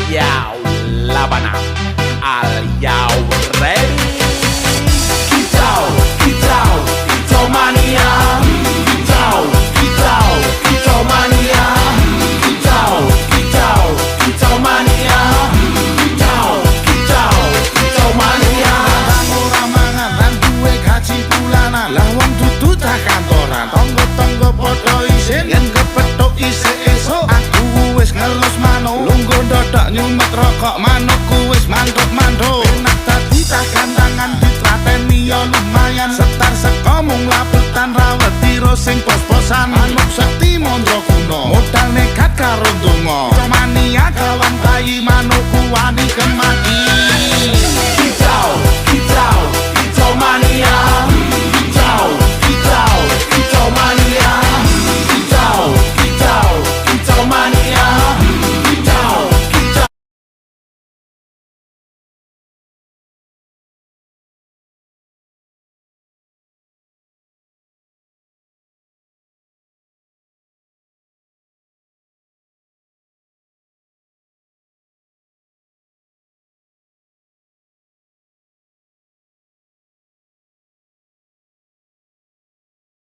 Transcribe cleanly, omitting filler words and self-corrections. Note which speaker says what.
Speaker 1: Yo, Labana, are you ready? Kicau, kicau, kicau mania. Kicau, kicau, kicau mania. Kicau, kicau, kicau mania. Kicau, kicau, kicau mania.
Speaker 2: Ora mangan lan duwe gaji bulanan, lah wong dudu tak kantoran. Tonggo-tonggo padha isin yen kepethuk isih esuk. Aku wis ngelus manuk, lungguh ndodok nyumet rokok manukku wis mantuk-mantuk. Enak dadi tak gantangan ditrateni ya lumayan. Setar seko mung laputan rawet tiro sing pos-posan. Manuk sekti mondro kuno, modal nekat karo donga. Mania kawan bayi